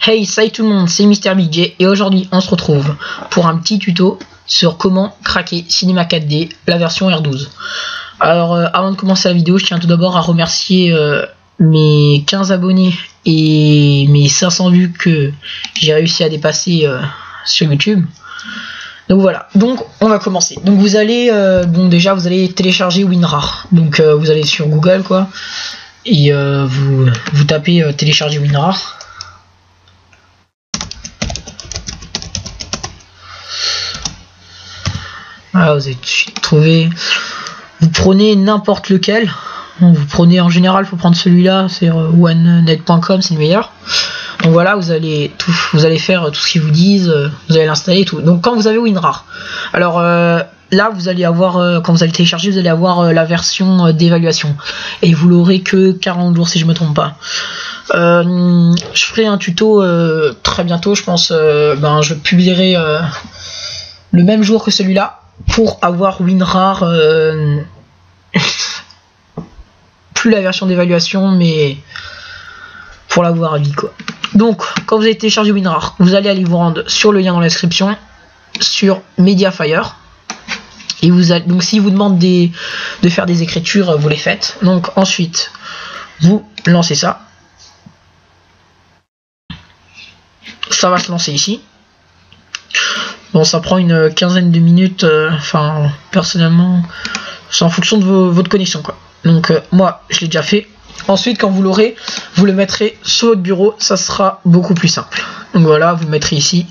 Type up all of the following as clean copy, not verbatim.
Hey, salut tout le monde, c'est MrBJ et aujourd'hui on se retrouve pour un petit tuto sur comment craquer Cinema 4D, la version R12. Alors avant de commencer la vidéo, je tiens tout d'abord à remercier mes 15 abonnés et mes 500 vues que j'ai réussi à dépasser sur YouTube. Donc voilà, donc on va commencer. Donc vous allez, déjà vous allez télécharger WinRAR. Donc vous allez sur Google quoi, et vous tapez télécharger WinRAR. Voilà, vous avez trouvé. Vous prenez n'importe lequel. Vous prenez en général, faut prendre celui-là, c'est onenet.com, c'est le meilleur. Donc voilà, vous allez faire tout ce qu'ils vous disent, vous allez l'installer tout. Donc quand vous avez WinRAR, alors là vous allez avoir, quand vous allez télécharger, vous allez avoir la version d'évaluation et vous l'aurez que 40 jours si je me trompe pas. Je ferai un tuto très bientôt, je pense. Je publierai le même jour que celui-là pour avoir WinRAR. Plus la version d'évaluation, mais pour l'avoir à vie quoi. Donc quand vous avez téléchargé WinRAR, vous allez aller vous rendre sur le lien dans la description sur Mediafire et vous allez, donc si vous demande de faire des écritures, vous les faites. Donc ensuite vous lancez ça, ça va se lancer ici. Bon, ça prend une quinzaine de minutes, enfin personnellement c'est en fonction de votre connexion quoi. Donc moi je l'ai déjà fait. Ensuite quand vous l'aurez, vous le mettrez sur votre bureau, ça sera beaucoup plus simple. Donc voilà, vous le mettrez ici,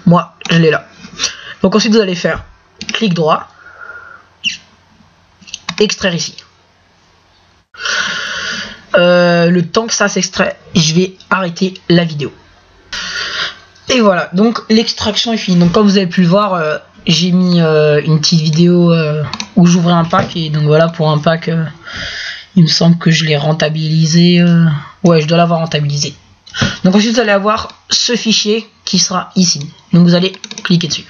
moi je l'ai là. Donc ensuite vous allez faire clic droit, extraire ici. Le temps que ça s'extrait, je vais arrêter la vidéo. Et voilà, donc l'extraction est finie. Donc comme vous avez pu le voir, j'ai mis une petite vidéo où j'ouvrais un pack. Et donc voilà, pour un pack, il me semble que je l'ai rentabilisé. Ouais, je dois l'avoir rentabilisé. Donc ensuite, vous allez avoir ce fichier qui sera ici. Donc vous allez cliquer dessus.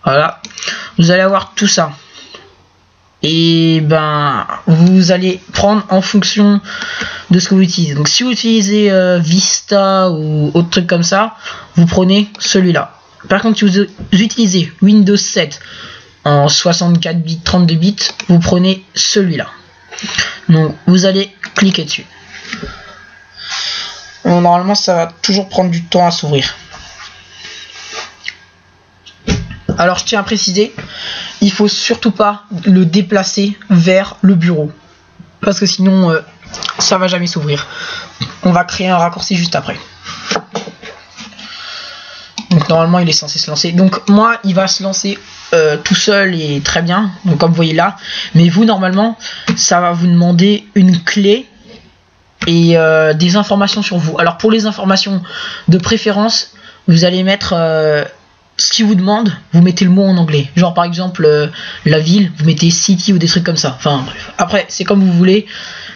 Voilà, vous allez avoir tout ça. Et vous allez prendre en fonction de ce que vous utilisez. Donc si vous utilisez Vista ou autre truc comme ça, vous prenez celui-là. Par contre si vous utilisez Windows 7 en 64 bits, 32 bits, vous prenez celui-là. Donc vous allez cliquer dessus. Bon, normalement ça va toujours prendre du temps à s'ouvrir. Alors je tiens à préciser, il faut surtout pas le déplacer vers le bureau, parce que sinon ça va jamais s'ouvrir. On va créer un raccourci juste après. Donc normalement il est censé se lancer. Donc moi il va se lancer tout seul et très bien. Donc comme vous voyez là. Mais vous normalement ça va vous demander une clé et des informations sur vous. Alors pour les informations de préférence, vous allez mettre ce qui vous demande, vous mettez le mot en anglais. Genre par exemple la ville, vous mettez city ou des trucs comme ça. Enfin bref. Après c'est comme vous voulez.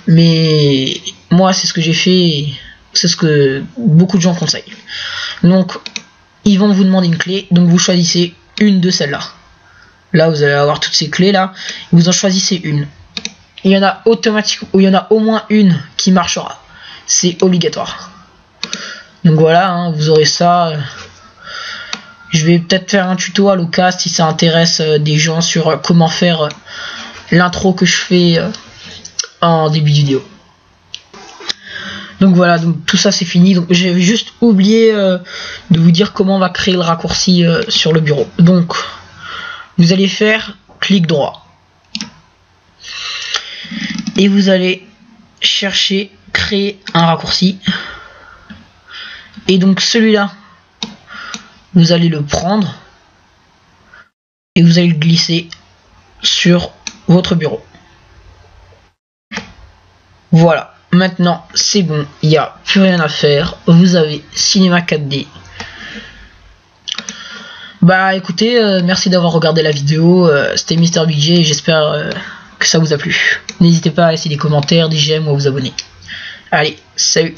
Mais moi c'est ce que j'ai fait. C'est ce que beaucoup de gens conseillent. Donc ils vont vous demander une clé. Donc vous choisissez une de celles-là. Là vous allez avoir toutes ces clés là. Vous en choisissez une. Il y en a automatiquement, ou il y en a au moins une qui marchera. C'est obligatoire. Donc voilà, hein, vous aurez ça. Je vais peut-être faire un tuto à l'occasion si ça intéresse des gens sur comment faire l'intro que je fais en début de vidéo. Donc voilà, donc tout ça c'est fini. Donc j'avais juste oublié de vous dire comment on va créer le raccourci sur le bureau. Donc vous allez faire clic droit et vous allez chercher créer un raccourci. Et donc celui-là, vous allez le prendre et vous allez le glisser sur votre bureau. Voilà, maintenant c'est bon, il n'y a plus rien à faire. Vous avez Cinema 4D. Bah écoutez, merci d'avoir regardé la vidéo. C'était MrBJ et j'espère que ça vous a plu. N'hésitez pas à laisser des commentaires, des j'aime ou à vous abonner. Allez, salut!